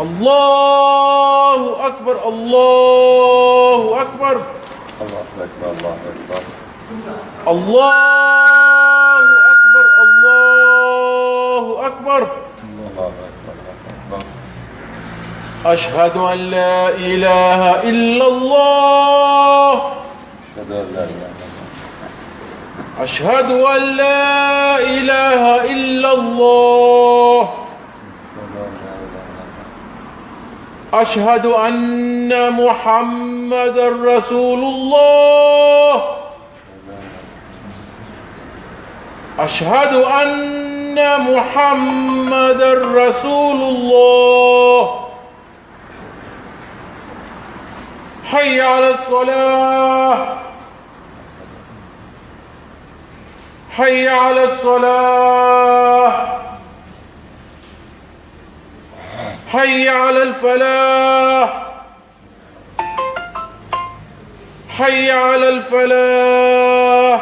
Allahu Akbar, Allahu Akbar. Allahu Akbar, Allahu Akbar. Allahu Akbar, Allahu Akbar. Allahu Akbar, Allahu Akbar. أشهد أن لا إله إلا الله. أشهد أن لا إله إلا الله. أشهد أن محمد رسول الله. أشهد أن محمد رسول الله. حي على الصلاة. حي على الصلاة. حي على الفلاح. حي على الفلاح.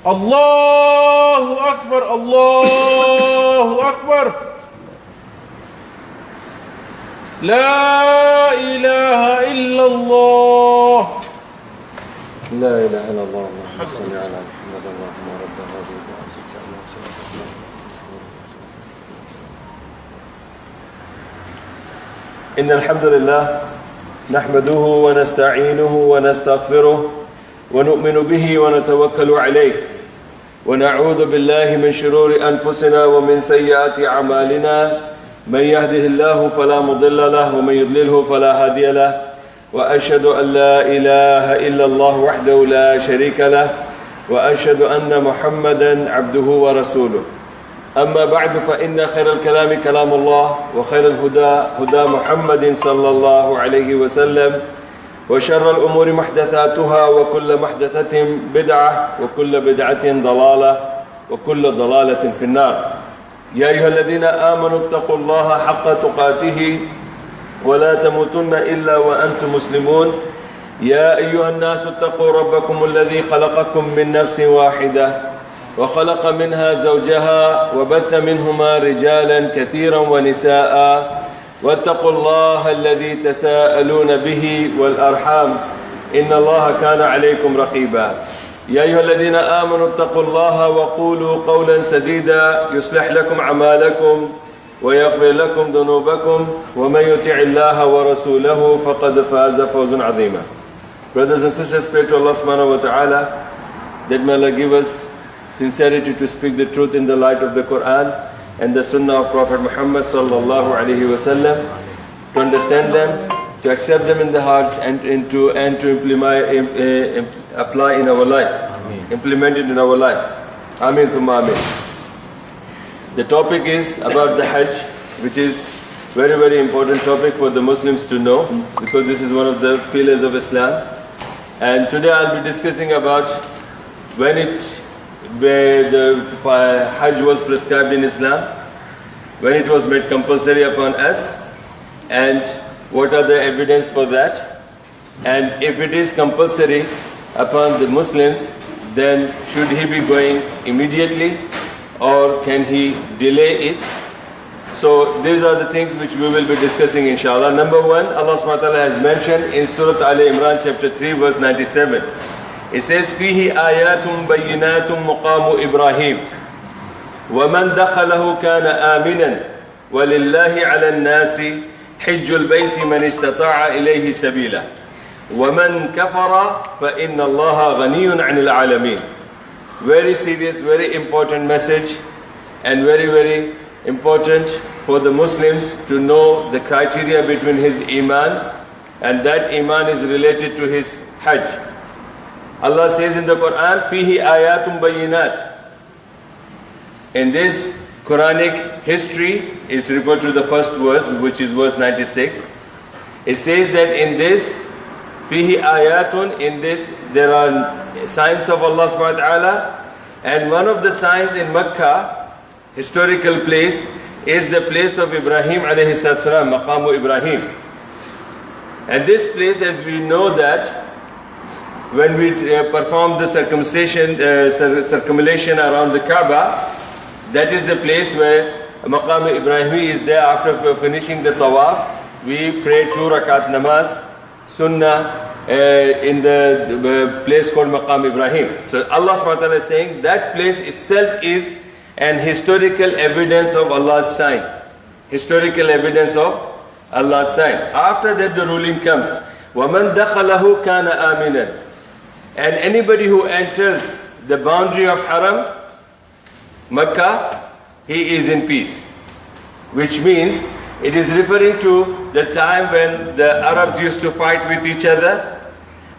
الله أكبر، الله أكبر. لا إله إلا الله. لا إله إلا الله. اللهم صل على محمد اللهم رب هذه الدعوة. إن الحمد لله نحمده ونستعينه ونستغفره ونؤمن به ونتوكل عليه ونعوذ بالله من شرور أنفسنا ومن سيئات أعمالنا من يهده الله فلا مضل له ومن يضلله فلا هادي له وأشهد أن لا إله إلا الله وحده لا شريك له وأشهد أن محمدا عبده ورسوله. أما بعد فإن خير الكلام كلام الله وخير الهدى هدى محمد صلى الله عليه وسلم وشر الأمور محدثاتها وكل محدثة بدعة وكل بدعة ضلالة وكل ضلالة في النار. يا أيها الذين آمنوا اتقوا الله حق تقاته ولا تموتن إلا وأنتم مسلمون. يا أيها الناس اتقوا ربكم الذي خلقكم من نفس واحدة وخلق منها زوجها وبث منهما رجالا كثيرا ونساء واتقوا الله الذي تساءلون به والأرحام إن الله كان عليكم رقيبا. يا أيها الذين آمنوا اتقوا الله وقولوا قولا سديدا يصلح لكم أعمالكم ويغفر لكم ذنوبكم ومن يطع الله ورسوله فقد فاز فوزا عظيما. Brothers and sisters, pray to Allah subhanahu wa ta'ala that may Allah give us sincerity to speak the truth in the light of the Quran and the Sunnah of Prophet Muhammad sallallahu alaihi wasallam, to understand them, to accept them in the hearts and to apply in our life, implement it in our life. Ameen thumma ameen. The topic is about the Hajj, which is very, very important topic for the Muslims to know because this is one of the pillars of Islam. And today I'll be discussing about where the Hajj was prescribed in Islam, when it was made compulsory upon us, and what are the evidence for that, and if it is compulsory upon the Muslims, then should he be going immediately or can he delay it? So these are the things which we will be discussing inshallah. Number one, Allah subhanahu wa ta'ala has mentioned in Surah Al-Imran chapter 3 verse 97. It says, فِيهِ آيَاتٌ بَيِّنَاتٌ مُقَامُ إِبْرَاهِيمَ وَمَنْ دَخَلَهُ كَانَ آمِنًا وَلِلَّهِ عَلَى النَّاسِ حِجُّ الْبَيْتِ مَنِ اسْتَطَاعَ إِلَيْهِ سَبِيلًا وَمَنْ كَفَرَ فَإِنَّ اللَّهَ غَنِيٌّ عَنِ الْعَالَمِينَ. Very serious, very important message, and very, very important for the Muslims to know the criteria between his Iman, and that Iman is related to his Hajj. Allah says in the Quran, فِيهِ آيَاتٌ بَيِّنَاتٌ. In this Quranic history is referred to the first verse, which is verse 96. It says that in this, فِيهِ آيَاتٌ, in this there are signs of Allah subhanahu wa ta'ala, and one of the signs in Makkah, historical place, is the place of Ibrahim alayhi salam, Maqamu Ibrahim. And this place, as we know that when we perform the circumambulation around the Kaaba, that is the place where Maqam Ibrahimi is there. After finishing the tawaf, we pray 2 rakat namaz, sunnah, in the place called Maqam Ibrahim. So Allah subhanahu wa ta'ala is saying that place itself is an historical evidence of Allah's sign. Historical evidence of Allah's sign. After that the ruling comes, وَمَنْ دَخَلَهُ كَانَ آمِنًا. And anybody who enters the boundary of Haram, Makkah, he is in peace. Which means it is referring to the time when the Arabs used to fight with each other.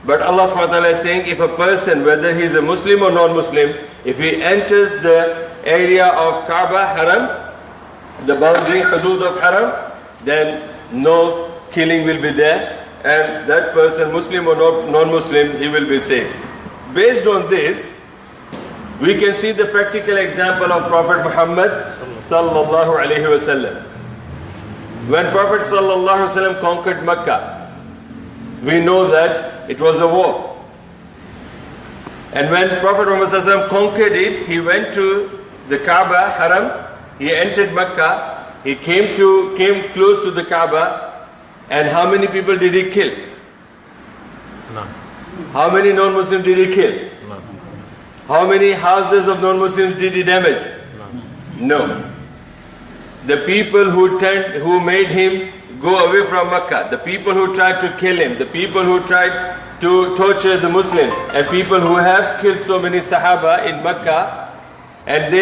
But Allah subhanahu wa ta'ala is saying, if a person, whether he is a Muslim or non-Muslim, if he enters the area of Kaaba, Haram, the boundary, hudud of Haram, then no killing will be there, and that person, Muslim or non-Muslim, he will be safe. Based on this, we can see the practical example of Prophet Muhammad sallallahu alaihi wasallam. When Prophet sallallahu alaihi wasallam conquered Makkah, we know that it was a war. And when Prophet Muhammad sallallahu alaihi wasallam conquered it, he went to the Kaaba, Haram, he entered Makkah, he came close to the Kaaba, and how many people did he kill? None. How many non-Muslims did he kill? None. How many houses of non-Muslims did he damage? None. No. The people who made him go away from Makkah, the people who tried to kill him, the people who tried to torture the Muslims, and people who have killed so many Sahaba in Makkah, and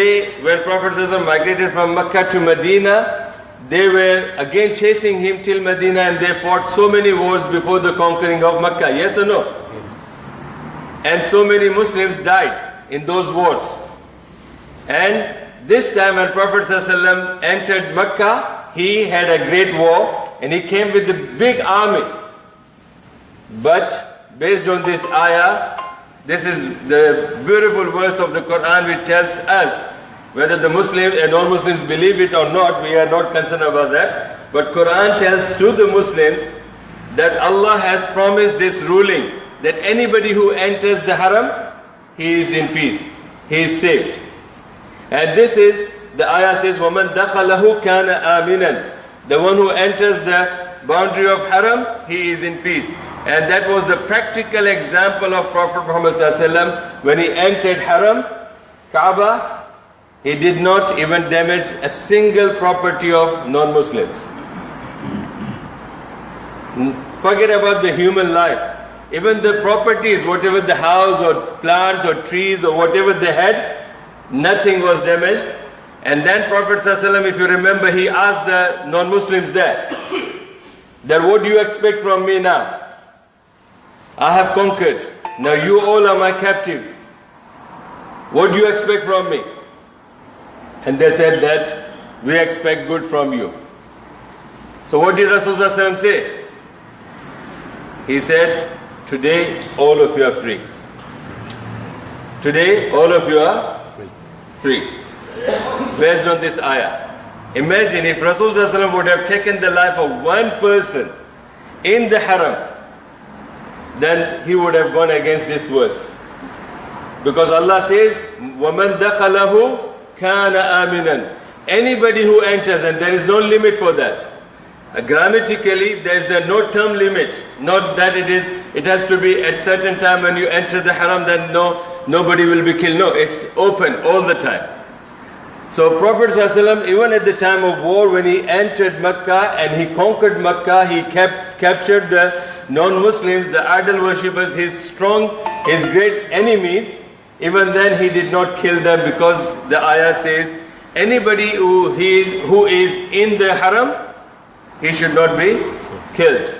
when Prophet ﷺ migrated from Makkah to Medina, they were again chasing him till Medina, and they fought so many wars before the conquering of Makkah. Yes or no? Yes. And so many Muslims died in those wars. And this time when Prophet ﷺ entered Makkah, he had a great war and he came with a big army. But based on this ayah, this is the beautiful verse of the Quran which tells us whether the Muslims and non-Muslims believe it or not, we are not concerned about that. But Quran tells to the Muslims that Allah has promised this ruling, that anybody who enters the Haram, he is in peace, he is saved. And this is, the ayah says, وَمَنْ دَخَلَهُ كَانَ آمِنًا. The one who enters the boundary of Haram, he is in peace. And that was the practical example of Prophet Muhammad ﷺ when he entered Haram, Kaaba. He did not even damage a single property of non-Muslims. Forget about the human life. Even the properties, whatever the house or plants or trees or whatever they had, nothing was damaged. And then Prophet ﷺ, if you remember, he asked the non-Muslims there, that what do you expect from me now? I have conquered. Now you all are my captives. What do you expect from me? And they said that we expect good from you. So what did Rasulullah say? He said, today all of you are free. Today all of you are free. Based on this ayah. Imagine if Rasulullah would have taken the life of one person in the Haram, then he would have gone against this verse. Because Allah says, وَمَنْ دَخَلَهُ كَانَ آمِنًا. Anybody who enters, and there is no limit for that. Grammatically, there is no term limit. Not that it has to be at certain time when you enter the Haram, then nobody will be killed. No, it's open all the time. So Prophet ﷺ, even at the time of war, when he entered Makkah and he conquered Makkah, he captured the non-Muslims, the idol worshippers, his great enemies. Even then he did not kill them, because the ayah says, anybody who is in the Haram, he should not be killed.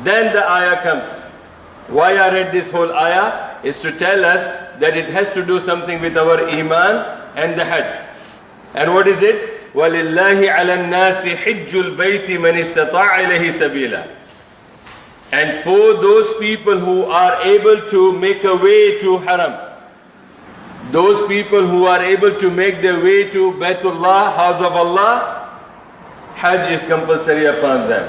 Then the ayah comes. Why I read this whole ayah is to tell us that it has to do something with our Iman and the Hajj. And what is it? وَلِلَّهِ عَلَى النَّاسِ حِجُّ الْبَيْتِ مَنِ اسْتَطَاعَ إِلَيْهِ سَبِيلًا. And for those people who are able to make a way to Haram, those people who are able to make their way to Baytullah, house of Allah, Hajj is compulsory upon them.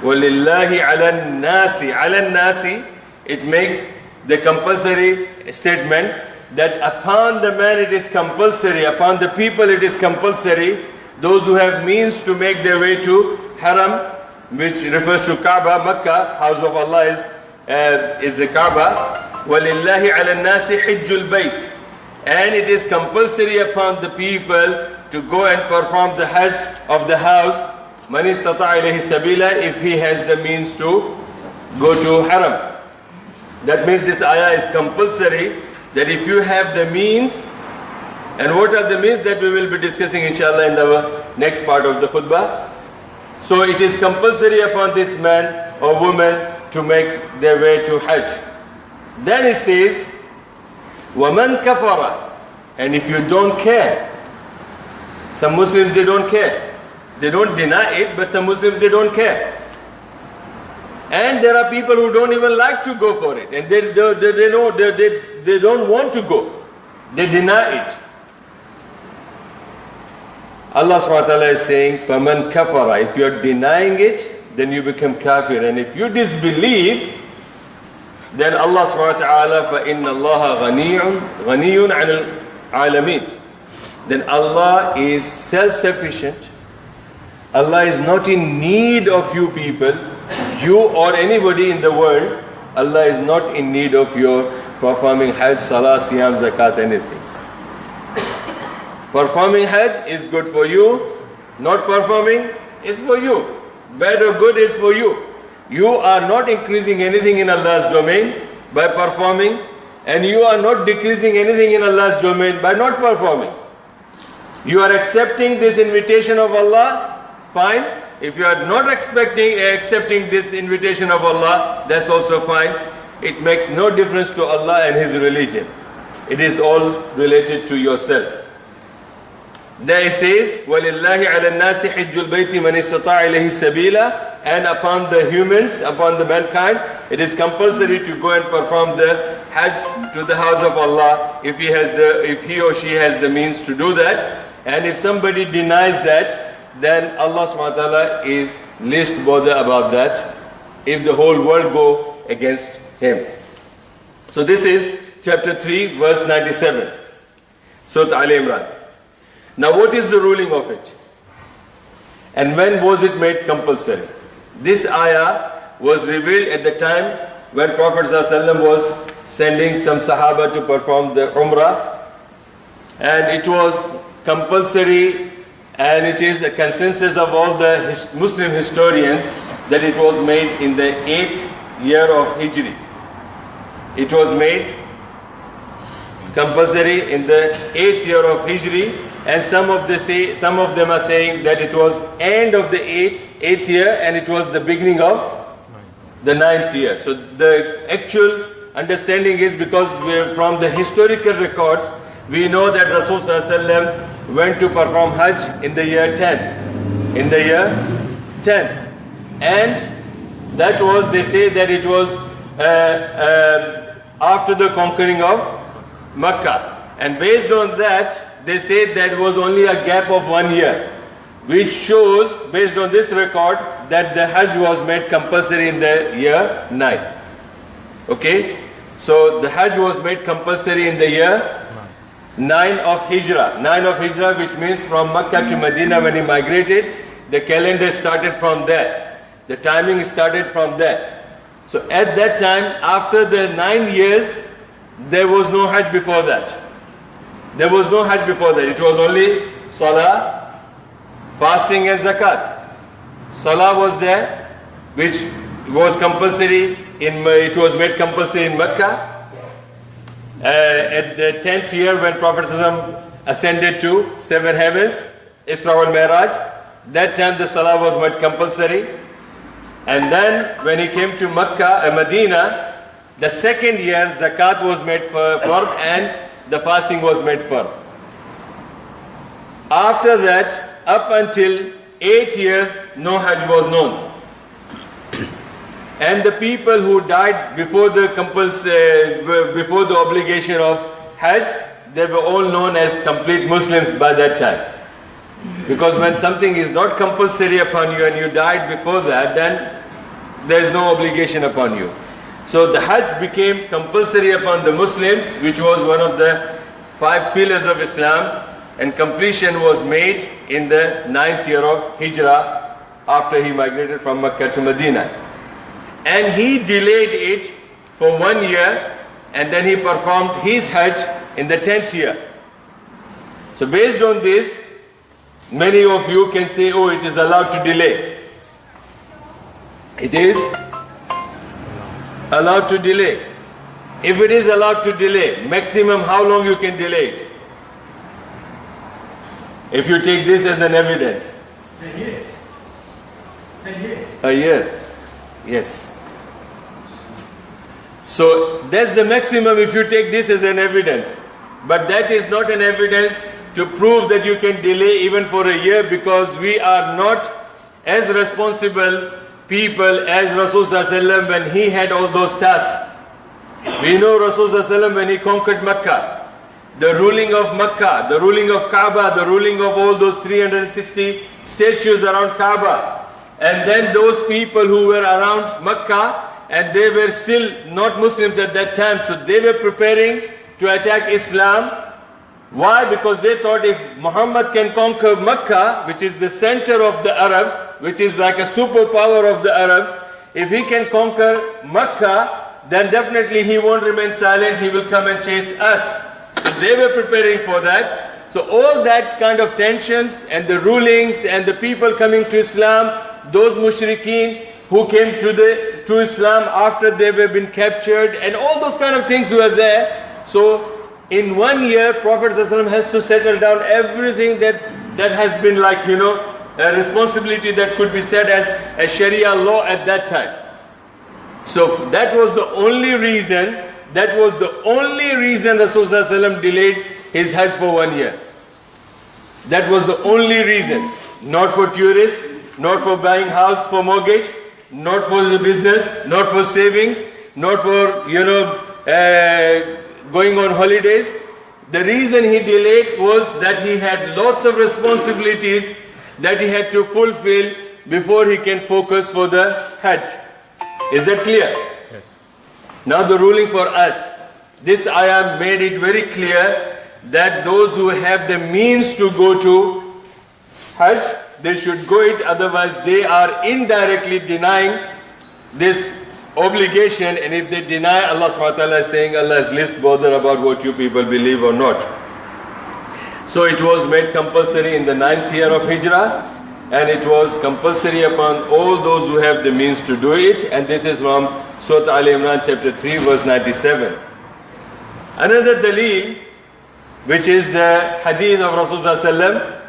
وَلِلَّهِ عَلَى النَّاسِ. عَلَى النَّاسِ it makes the compulsory statement that upon the man it is compulsory, upon the people it is compulsory, those who have means to make their way to Haram, which refers to Kaaba, Makkah, house of Allah is the Kaaba. وَلِلَّهِ عَلَى النَّاسِ حِجُّ الْبَيْتِ. And it is compulsory upon the people to go and perform the Hajj of the house, مَنِ اسْتَطَعَ إِلَيْهِ سَبِيلًا, if he has the means to go to Haram. That means this ayah is compulsory, that if you have the means, and what are the means that we will be discussing inshallah in the next part of the khutbah. So it is compulsory upon this man or woman to make their way to Hajj. Then it says, وَمَنْ كَفَرَ. And if you don't care, some Muslims they don't care. They don't deny it, but some Muslims they don't care. And there are people who don't even like to go for it, and they don't want to go. They deny it. Allah subhanahu wa ta'ala is saying, فَمَنْ كَفَرَ. If you are denying it, then you become kafir. And if you disbelieve, then Allah subhanahu wa ta'ala, فَإِنَّ اللَّهَ غَنِيٌّ عَنِ الْعَالَمِينَ. Then Allah is self-sufficient. Allah is not in need of you people, you or anybody in the world. Allah is not in need of your performing Hajj, Salah, Siyam, Zakat, anything. Performing Hajj is good for you, not performing is for you. Bad or good is for you. You are not increasing anything in Allah's domain by performing, and you are not decreasing anything in Allah's domain by not performing. You are accepting this invitation of Allah, fine. If you are not accepting this invitation of Allah, that's also fine. It makes no difference to Allah and His religion. It is all related to yourself. There it says, وَلِلَّهِ عَلَى النَّاسِ حِجُّ الْبَيْتِ مَنِ اسْتَطَاعَ إِلَيْهِ سَبِيلًا. And upon the humans, upon the mankind, it is compulsory to go and perform the Hajj to the house of Allah if he or she has the means to do that. And if somebody denies that, then Allah subhanahu wa ta'ala is least bothered about that if the whole world go against him. So this is chapter 3 verse 97, Surah Al Imran. Now what is the ruling of it? And when was it made compulsory? This ayah was revealed at the time when Prophet ﷺ was sending some Sahaba to perform the Umrah, and it was compulsory, and it is a consensus of all the Muslim historians that it was made in the 8th year of Hijri. It was made compulsory in the 8th year of Hijri, and some of them are saying that it was end of the 8th year and it was the beginning of the 9th year. So the actual understanding is because from the historical records we know that Rasulullah went to perform Hajj in the year 10. In the year 10. And that was, they say that it was after the conquering of Makkah. And based on that, they say there was only a gap of 1 year, which shows, based on this record, that the Hajj was made compulsory in the year 9. Okay? So the Hajj was made compulsory in the year 9 of Hijrah. 9 of Hijrah, which means from Makkah to Medina when he migrated, the calendar started from there. The timing started from there. So at that time, after the 9 years, there was no Hajj before that. There was no Hajj before that. It was only Salah, fasting and Zakat. Salah was there, which was compulsory it was made compulsory in Mecca. At the 10th year when Prophet ascended to 7 heavens, Isra wal Mi'raj, that time the Salah was made compulsory. And then when he came to Medina, the 2nd year Zakat was made firm and the fasting was made firm. After that, up until 8 years, no Hajj was known. And the people who died before the obligation of Hajj, they were all known as complete Muslims by that time. Because when something is not compulsory upon you and you died before that, then there is no obligation upon you. So the Hajj became compulsory upon the Muslims, which was one of the 5 pillars of Islam, and completion was made in the 9th year of Hijrah after he migrated from Mecca to Medina. And he delayed it for 1 year, and then he performed his Hajj in the 10th year. So based on this, many of you can say, oh, it is allowed to delay. It is allowed to delay. If it is allowed to delay, maximum how long you can delay it? If you take this as an evidence. 10 years. 10 years. A year. Yes. So that's the maximum if you take this as an evidence. But that is not an evidence to prove that you can delay even for a year, because we are not as responsible people as Rasulullah when he had all those tasks. We know Rasulullah when he conquered Mecca, the ruling of Mecca, the ruling of Kaaba, the ruling of all those 360 statues around Kaaba. And then those people who were around Mecca, and they were still not Muslims at that time, so they were preparing to attack Islam. Why? Because they thought if Muhammad can conquer Mecca, which is the center of the Arabs, which is like a superpower of the Arabs, if he can conquer Mecca, then definitely he won't remain silent, he will come and chase us. So they were preparing for that. So all that kind of tensions and the rulings and the people coming to Islam, those mushrikeen who came to Islam after they were been captured, and all those kind of things were there. So in 1 year, Prophet ﷺ has to settle down everything that has been like, a responsibility that could be said as a Sharia law at that time. So that was the only reason, Rasulullah ﷺ delayed his Hajj for 1 year. That was the only reason. Not for tourists, not for buying house for mortgage, not for the business, not for savings, not for, going on holidays. The reason he delayed was that he had lots of responsibilities that he had to fulfill before he can focus for the Hajj. Is that clear? Yes. Now the ruling for us. This ayah made it very clear that those who have the means to go to Hajj, they should go it, otherwise they are indirectly denying this obligation, and if they deny, Allah subhanahu wa ta'ala is saying, Allah is least bothered about what you people believe or not. So it was made compulsory in the 9th year of Hijrah, and it was compulsory upon all those who have the means to do it, and this is from Surah Al Imran chapter 3 verse 97. Another dalil, which is the hadith of Rasulullah sallam,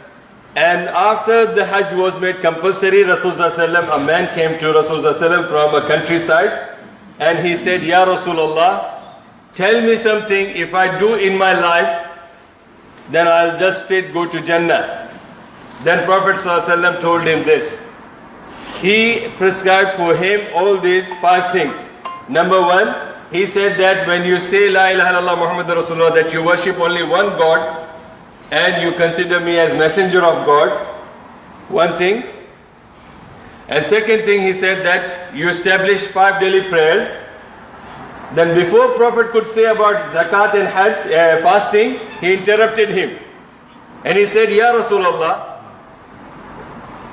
and after the Hajj was made compulsory, Rasulullah sallam, a man came to Rasulullah sallam from a countryside, and he said, Ya Rasulullah, tell me something, if I do in my life, then I'll just straight go to Jannah. Then Prophet ﷺ told him this. He prescribed for him all these 5 things. Number 1, he said that when you say La ilaha illallah Muhammadur Rasulullah, that you worship only one God and you consider me as messenger of God, one thing. And second thing, he said that you establish 5 daily prayers. Then before Prophet could say about zakat and Hajj, fasting, he interrupted him. And he said, Ya Rasulullah,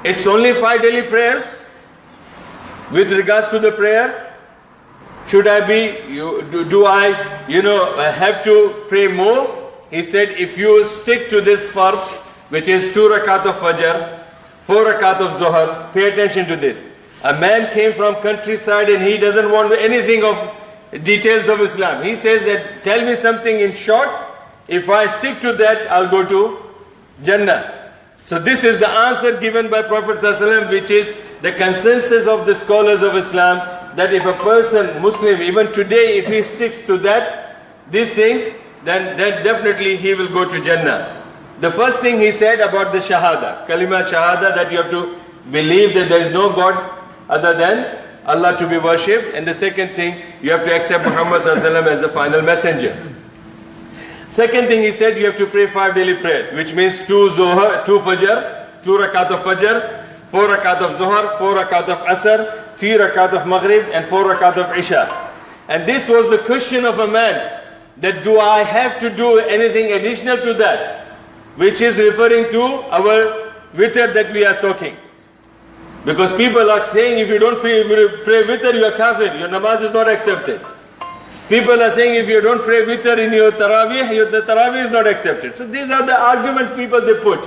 it's only 5 daily prayers. With regards to the prayer, should I do I have to pray more? He said, if you stick to this fard, which is 2 rakat of Fajr, 4 rakat of Zuhr, pay attention to this. A man came from countryside and he doesn't want anything of details of Islam. He says that, tell me something in short, if I stick to that, I'll go to Jannah. So this is the answer given by Prophet ﷺ, which is the consensus of the scholars of Islam, that if a person, Muslim, even today, if he sticks to these things, then definitely he will go to Jannah. The first thing he said about the Shahada, Kalima Shahada, that you have to believe that there is no God other than Allah to be worshipped. And the second thing, you have to accept Muhammad ﷺ as the final messenger. Second thing he said, you have to pray 5 daily prayers, which means 2 Fajr, 2 rakat of Fajr, 4 rakat of Zuhr, 4 rakat of Asr, 3 rakat of Maghrib, and 4 rakat of Isha. And this was the question of a man, that do I have to do anything additional to that, which is referring to our witr that we are talking. Because people are saying if you don't pray witr, you are kafir, your namaz is not accepted. People are saying if you don't pray witr in your tarawih, the tarawih is not accepted. So these are the arguments people they put.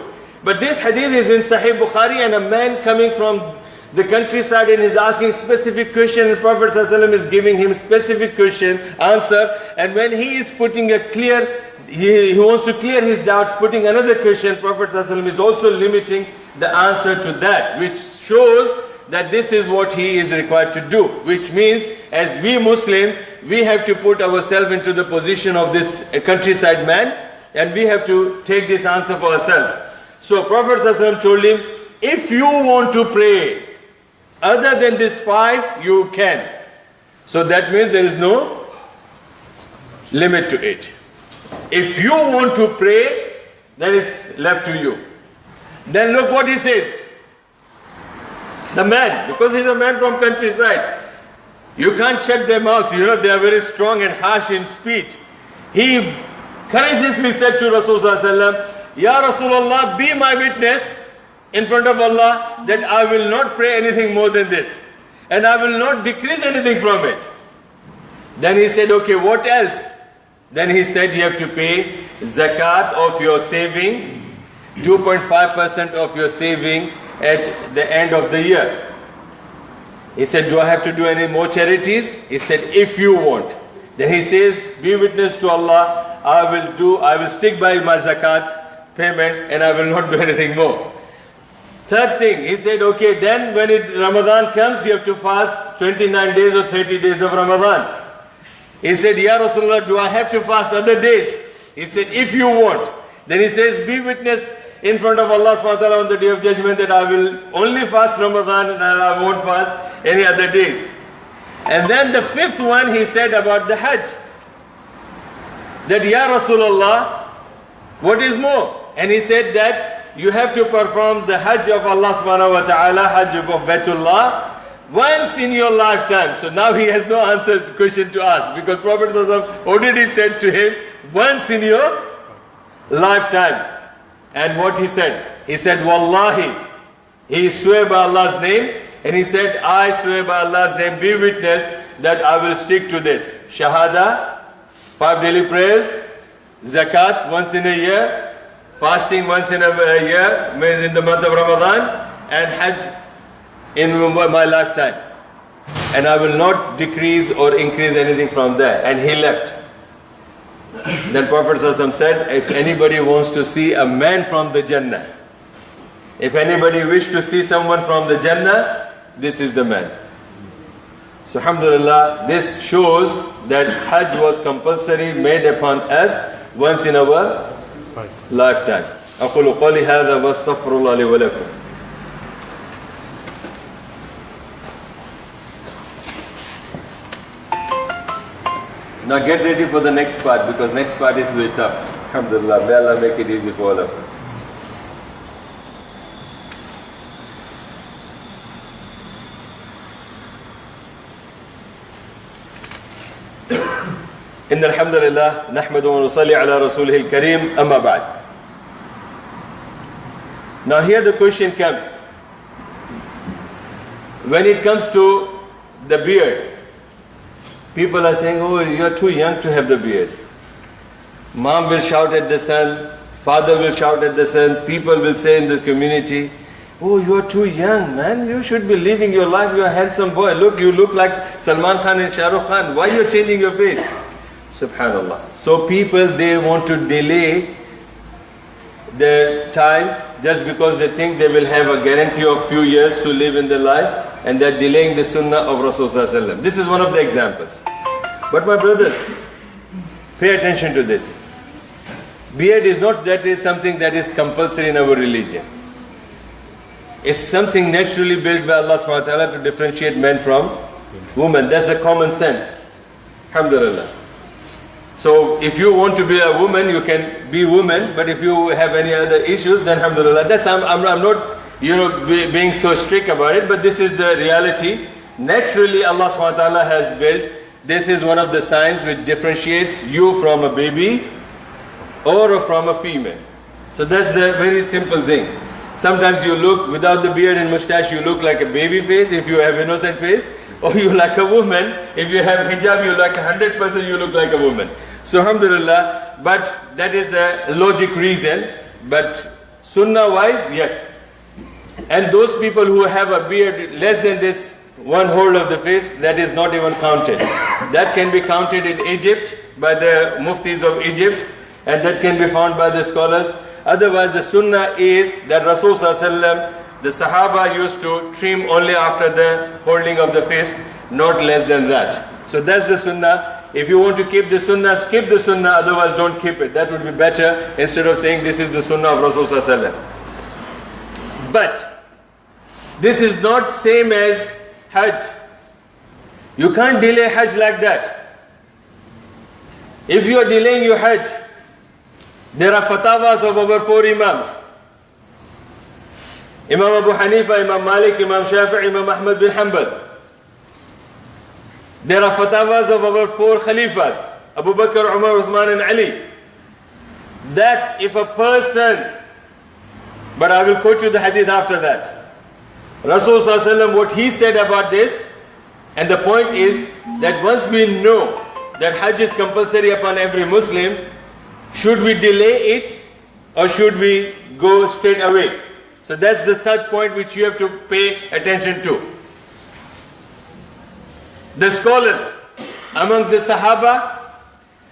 But this hadith is in Sahih Bukhari, and a man coming from the countryside and is asking specific question, and Prophet ﷺ is giving him specific question, answer, and when he is putting a clear, he wants to clear his doubts, putting another question, Prophet ﷺ is also limiting the answer to that, which shows that this is what he is required to do, which means as we Muslims, we have to put ourselves into the position of this countryside man, and we have to take this answer for ourselves. So Prophet ﷺ told him, if you want to pray other than this 5, you can. So that means there is no limit to it. If you want to pray, that is left to you. Then look what he says. The man, because he's a man from countryside, you can't shut their mouths, they are very strong and harsh in speech. He courageously said to Rasulullah, Ya Rasulullah, be my witness in front of Allah that I will not pray anything more than this, and I will not decrease anything from it. Then he said, okay, what else? Then he said, you have to pay zakat of your saving, 2.5% of your saving at the end of the year. He said, do I have to do any more charities? He said, if you want. Then he says, be witness to Allah, I will stick by my zakat payment and I will not do anything more. Third thing, he said, okay, then when Ramadan comes, you have to fast 29 days or 30 days of Ramadan. He said, Ya Rasulullah, do I have to fast other days? He said, if you want. Then he says, be witness in front of Allah subhanahu wa ta'ala on the day of judgment that I will only fast Ramadan and I won't fast any other days. And then the fifth one he said about the Hajj. That, Ya Rasulullah, what is more? And he said that you have to perform the Hajj of Allah subhanahu wa ta'ala, Hajj of Baitullah, once in your lifetime. So now he has no answer question to ask, because Prophet already said to him, once in your lifetime. And what he said? He said, Wallahi, he swore by Allah's name, and he said, I swear by Allah's name, be witness that I will stick to this. Shahada, 5 daily prayers, zakat once in a year, fasting once in a year, means in the month of Ramadan, and Hajj in my lifetime. And I will not decrease or increase anything from there. And he left. Then Prophet ﷺ said, if anybody wants to see a man from the Jannah, if anybody wish to see someone from the Jannah, this is the man. So alhamdulillah, this shows that Hajj was compulsory, made upon us once in our lifetime. أقول قولي هذا واستغفر الله لي ولكم. Now get ready for the next part, because next part is very tough. Alhamdulillah, may Allah make it easy for all of us. إن الحمد لله نحمده ونصلي على رسوله الكريم أما بعد. Now here the question comes. When it comes to the beard, people are saying, oh, you are too young to have the beard. Mom will shout at the son, father will shout at the son, people will say in the community, oh, you are too young, man, you should be living your life, you are a handsome boy, look, you look like Salman Khan and Shah Rukh Khan, why are you changing your face? Subhanallah. So people, they want to delay their time just because they think they will have a guarantee of few years to live in their life, and they're delaying the sunnah of Rasulullah. This is one of the examples. But my brothers, pay attention to this. Beard is not that is something that is compulsory in our religion. It's something naturally built by Allah subhanahu wa ta'ala to differentiate men from women. That's a common sense. Alhamdulillah. So if you want to be a woman, you can be woman, but if you have any other issues, then alhamdulillah. That's I'm not being so strict about it, but this is the reality. Naturally Allah subhanahu wa ta'ala has built this is one of the signs which differentiates you from a baby or from a female. So that's the very simple thing. Sometimes you look, without the beard and mustache, you look like a baby face if you have innocent face, or you like a woman. If you have hijab, you like 100% you look like a woman. So alhamdulillah, but that is the logic reason. But sunnah wise, yes. And those people who have a beard less than this one whole of the face, that is not even counted. That can be counted in Egypt by the muftis of Egypt, and that can be found by the scholars. Otherwise, the sunnah is that Rasul sallallahu alaihi wasallam, the Sahaba used to trim only after the holding of the face, not less than that. So that's the sunnah. If you want to keep the sunnah, skip the sunnah, otherwise don't keep it. That would be better instead of saying this is the sunnah of Rasul sallallahu alaihi wasallam. But this is not same as Hajj. You can't delay Hajj like that. If you are delaying your Hajj, there are fatwas of over 4 Imams. Imam Abu Hanifa, Imam Malik, Imam Shafi'i, Imam Ahmad bin Hanbal. There are fatwas of over 4 Khalifas, Abu Bakr, Umar, Uthman and Ali. That if a person, but I will quote you the hadith after that. Rasul sallallahu alaihi wasallam, what he said about this, and the point is that once we know that Hajj is compulsory upon every Muslim, should we delay it or should we go straight away? So that's the third point which you have to pay attention to. The scholars amongst the Sahaba,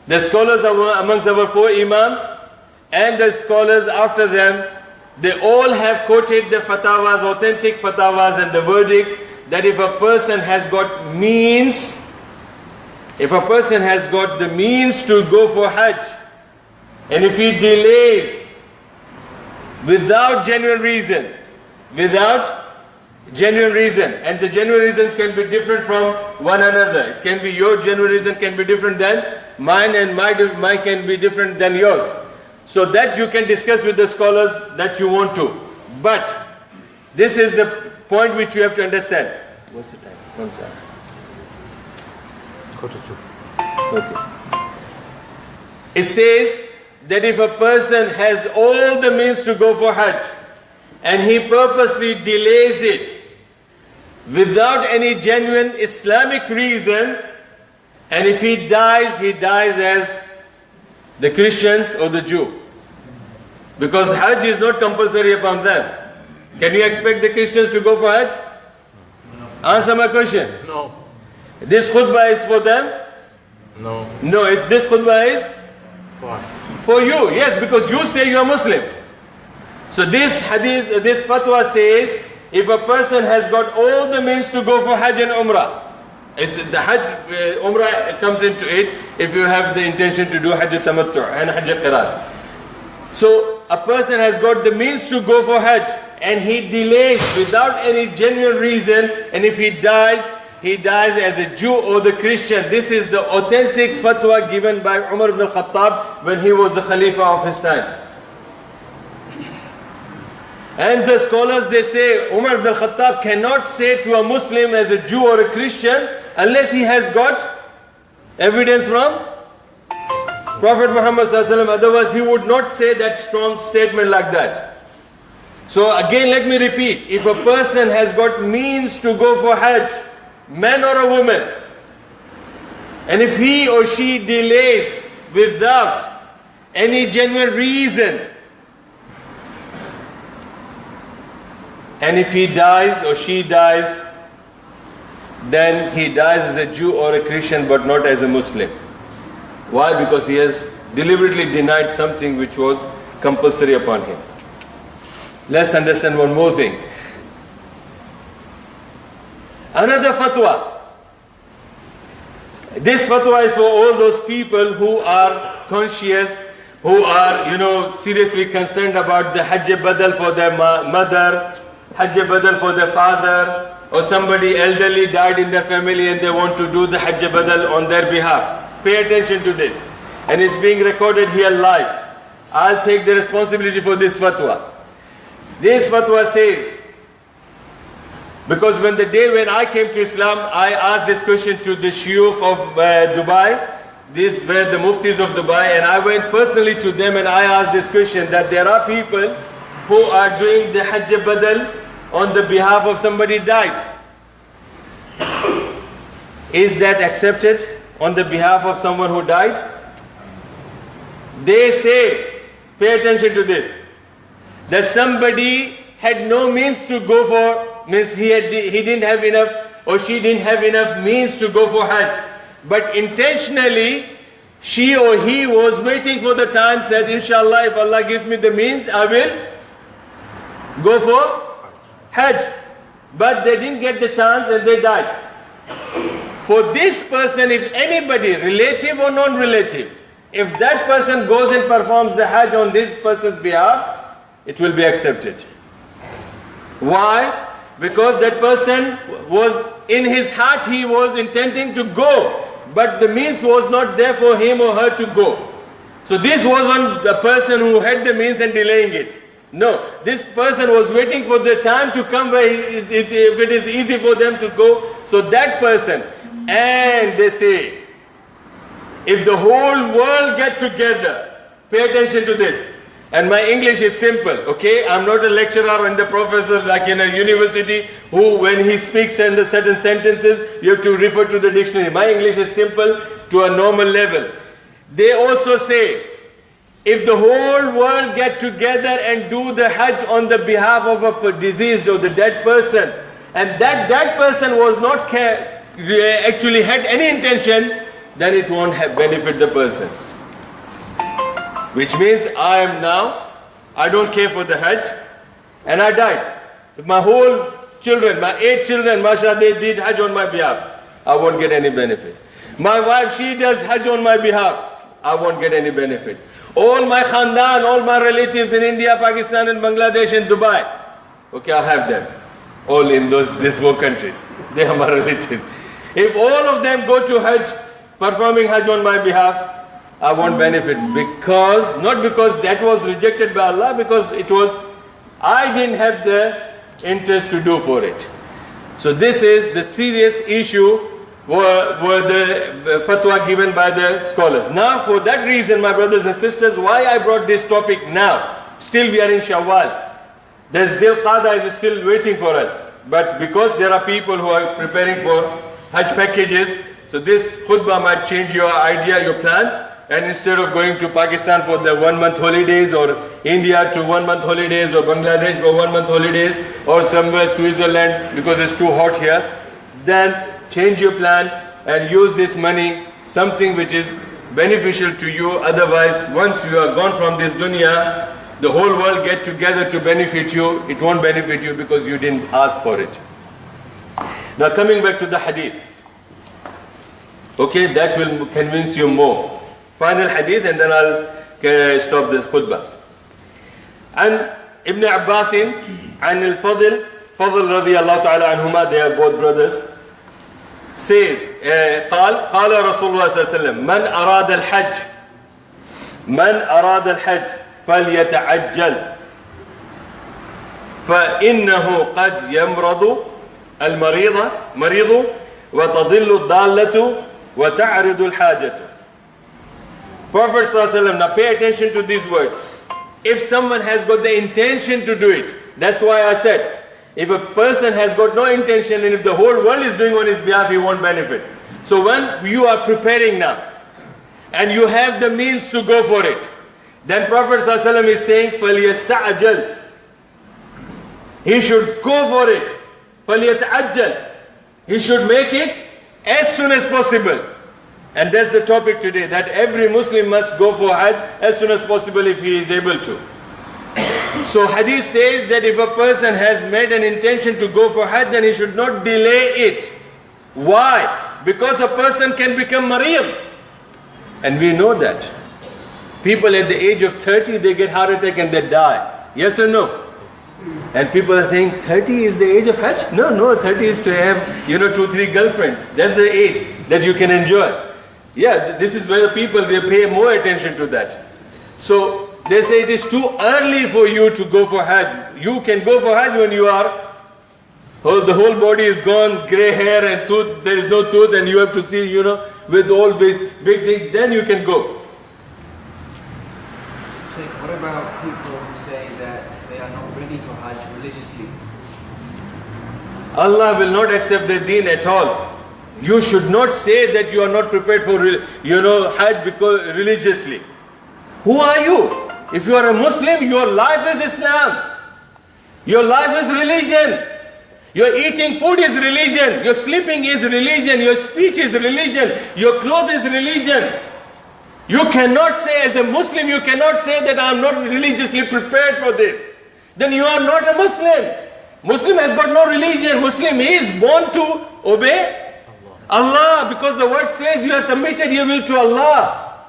the scholars amongst our 4 Imams, and the scholars after them, they all have quoted the fatwas, authentic fatwas and the verdicts that if a person has got means, if a person has got the means to go for Hajj, and if he delays without genuine reason, and the genuine reasons can be different from one another. It can be your genuine reason can be different than mine, and mine can be different than yours. So that you can discuss with the scholars that you want to. But this is the point which you have to understand. What's the time? 1 second. 1:45. Okay. It says that if a person has all the means to go for Hajj and he purposely delays it without any genuine Islamic reason, and if he dies as the Christians or the Jew. Because Hajj is not compulsory upon them. Can you expect the Christians to go for Hajj? No. Answer my question. No. This khutbah is for them? No. No, this khutbah is? Why? For you, yes, because you say you are Muslims. So this hadith, this fatwa says, if a person has got all the means to go for Hajj and Umrah, the Hajj, Umrah comes into it if you have the intention to do Hajj Tamattu' and Hajj Qiran. So a person has got the means to go for Hajj and he delays without any genuine reason, and if he dies as a Jew or the Christian. This is the authentic fatwa given by Umar ibn al-Khattab when he was the Khalifa of his time. And the scholars, they say Umar ibn al-Khattab cannot say to a Muslim as a Jew or a Christian unless he has got evidence from Prophet Muhammad sallallahu alaihi wasallam. Otherwise he would not say that strong statement like that. So again, let me repeat, if a person has got means to go for Hajj, man or a woman, and if he or she delays without any genuine reason, and if he dies or she dies, then he dies as a Jew or a Christian but not as a Muslim. Why? Because he has deliberately denied something which was compulsory upon him. Let's understand one more thing. Another fatwa. This fatwa is for all those people who are conscious, who are, seriously concerned about the Hajj Badal for their mother, Hajj Badal for their father, or somebody elderly died in their family and they want to do the Hajj Badal on their behalf. Pay attention to this. And it's being recorded here live. I'll take the responsibility for this fatwa. This fatwa says Because when the day when I came to Islam, I asked this question to the Shuyukh of Dubai. These were the Muftis of Dubai, and I went personally to them and I asked this question, that there are people who are doing the Hajj Badal on the behalf of somebody died. Is that accepted on the behalf of someone who died? They say, pay attention to this, that somebody had no means to go for, means he didn't have enough, or she didn't have enough means to go for Hajj. But intentionally, she or he was waiting for the time, said, inshallah, if Allah gives me the means, I will go for Hajj. But they didn't get the chance and they died. For this person, if anybody, relative or non-relative, if that person goes and performs the Hajj on this person's behalf, it will be accepted. Why? Because that person was, in his heart, he was intending to go, but the means was not there for him or her to go. So this wasn't the person who had the means and delaying it. No, this person was waiting for the time to come where if it is easy for them to go. So that person, and they say, if the whole world get together, pay attention to this. And my English is simple, okay? I'm not a lecturer and the professor like in a university who, when he speaks in the certain sentences, you have to refer to the dictionary. My English is simple to a normal level. They also say, if the whole world get together and do the Hajj on the behalf of a deceased or the dead person, and that person was not actually had any intention, then it won't have benefit the person. Which means I don't care for the Hajj, and I died. If my whole children, my 8 children, mashallah, they did Hajj on my behalf, I won't get any benefit. My wife, she does Hajj on my behalf, I won't get any benefit. All my khandan, all my relatives in India, Pakistan and Bangladesh and Dubai, okay, I have them. All in these 4 countries. They are my relatives. If all of them go to Hajj, performing Hajj on my behalf, I won't benefit, because, not because that was rejected by Allah, because it was, I didn't have the interest to do for it. So this is the serious issue were the fatwa given by the scholars. Now for that reason, my brothers and sisters, why I brought this topic now, still we are in Shawwal. The Zil Qada is still waiting for us. But because there are people who are preparing for Hajj packages, so this khutbah might change your idea, your plan. And instead of going to Pakistan for the 1-month holidays, or India to 1-month holidays, or Bangladesh for 1-month holidays, or somewhere Switzerland because it's too hot here, then change your plan and use this money, something which is beneficial to you. Otherwise, once you are gone from this dunya, the whole world get together to benefit you. It won't benefit you because you didn't ask for it. Now coming back to the hadith. Okay, that will convince you more. Final hadith and then I'll stop this khutbah. And Ibn Abbas and Al-Fadl رضي الله تعالى عنهما, they are both brothers, say, قال رسول الله صلى الله عليه وسلم من أراد الحج فليتعجل فإنه قد يمرض المريض وتضل الضالة وتعرض الحاجة. Prophet ﷺ, now pay attention to these words. If someone has got the intention to do it, that's why I said, if a person has got no intention and if the whole world is doing on his behalf, he won't benefit. So when you are preparing now, and you have the means to go for it, then Prophet ﷺ is saying, فَلْيَسْتَعْجَلْ, he should go for it. فَلْيَتَعَجَّلْ, he should make it as soon as possible. And that's the topic today, that every Muslim must go for Hajj as soon as possible if he is able to. So hadith says that if a person has made an intention to go for Hajj, then he should not delay it. Why? Because a person can become marid. And we know that. People at the age of 30, they get heart attack and they die. Yes or no? And people are saying 30 is the age of Hajj? No, 30 is to have, 2-3 girlfriends. That's the age that you can enjoy. Yeah, this is where the people, they pay more attention to that. So they say it is too early for you to go for Hajj. You can go for Hajj when you are The whole body is gone, grey hair and tooth, there is no tooth, and you have to see, with all big things, then you can go. Sheikh, what about people who say that they are not ready for Hajj religiously? Allah will not accept the deen at all. You should not say that you are not prepared for, Hajj because religiously. Who are you? If you are a Muslim, your life is Islam. Your life is religion. Your eating food is religion. Your sleeping is religion. Your speech is religion. Your clothes is religion. You cannot say as a Muslim, you cannot say that I am not religiously prepared for this. Then you are not a Muslim. Muslim has got no religion. Muslim is born to obey Allah, because the word says you have submitted your will to Allah.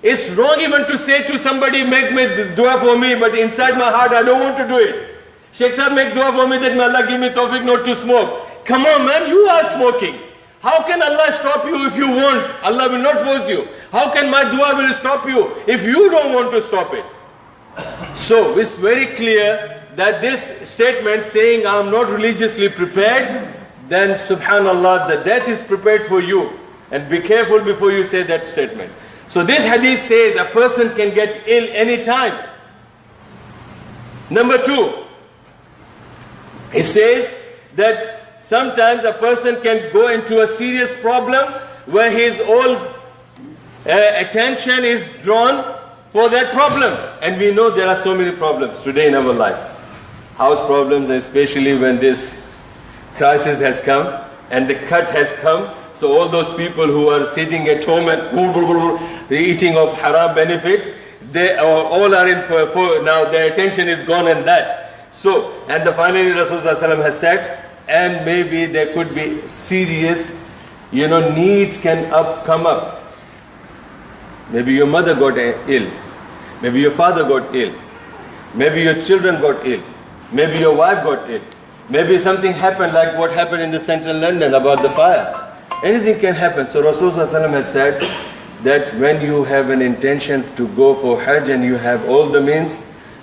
It's wrong even to say to somebody, make me dua for me, but inside my heart I don't want to do it. Sheikh Sahib, make dua for me that may Allah give me tawfiq not to smoke. Come on man, you are smoking. How can Allah stop you if you want? Allah will not force you. How can my dua will stop you if you don't want to stop it? So it's very clear that this statement saying I am not religiously prepared, then subhanallah, the death is prepared for you. And be careful before you say that statement. So this hadith says a person can get ill anytime. Number 2, it says that sometimes a person can go into a serious problem where his whole attention is drawn for that problem. And we know there are so many problems today in our life. House problems, especially when this crisis has come and the cut has come. So all those people who are sitting at home and the eating of haram benefits, they all are in for now, their attention is gone on that. So, and finally Rasulullah has said, and maybe there could be serious, needs can come up. Maybe your mother got ill. Maybe your father got ill. Maybe your children got ill. Maybe your wife got ill. Maybe something happened like what happened in the central London about the fire. Anything can happen. So Rasulullah has said that when you have an intention to go for Hajj and you have all the means,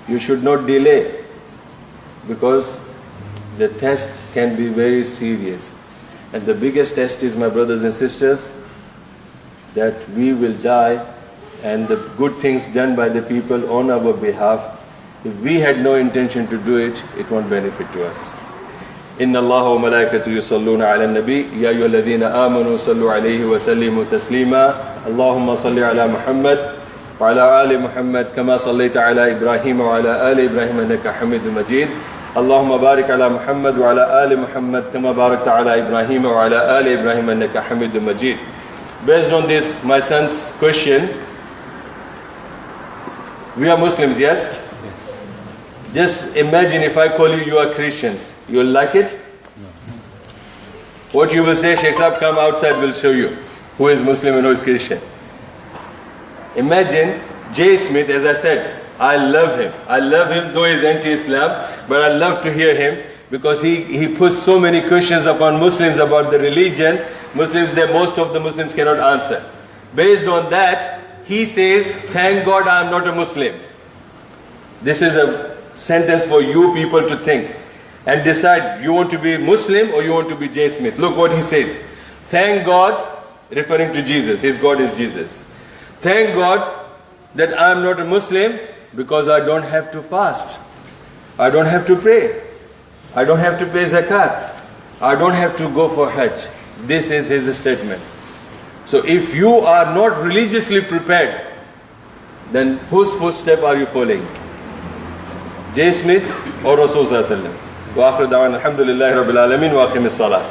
you should not delay, because the test can be very serious. And the biggest test is, my brothers and sisters, that we will die and the good things done by the people on our behalf, if we had no intention to do it, it won't benefit to us. إن الله وملائكته يصلون على النبي يا أيها الذين آمنوا صلوا عليه وسلموا تسليما اللهم صل على محمد وعلى آل محمد كما صليت على إبراهيم وعلى آل إبراهيم إنك حميد مجيد اللهم بارك على محمد وعلى آل محمد كما باركت على إبراهيم وعلى آل إبراهيم إنك حميد مجيد. Based on this, my son's question, we are Muslims, yes? Yes. Just imagine if I call you are Christians. You will like it? No. What you will say, Sheikh Sahib, come outside, we'll show you who is Muslim and who is Christian. Imagine J. Smith, as I said, I love him. I love him, though he's anti-Islam, but I love to hear him because he puts so many questions upon Muslims about the religion. Muslims, most of the Muslims cannot answer. Based on that, he says, thank God I am not a Muslim. This is a sentence for you people to think and decide, you want to be Muslim or you want to be J. Smith. Look what he says. Thank God, referring to Jesus, his God is Jesus. Thank God that I am not a Muslim because I don't have to fast. I don't have to pray. I don't have to pay zakat. I don't have to go for Hajj. This is his statement. So if you are not religiously prepared, then whose footstep are you following? J. Smith or Rasulullah sallallahu alaihi wasallam? Wa akhir da'wana alhamdulillahi rabbil alamin wa aqimis salat.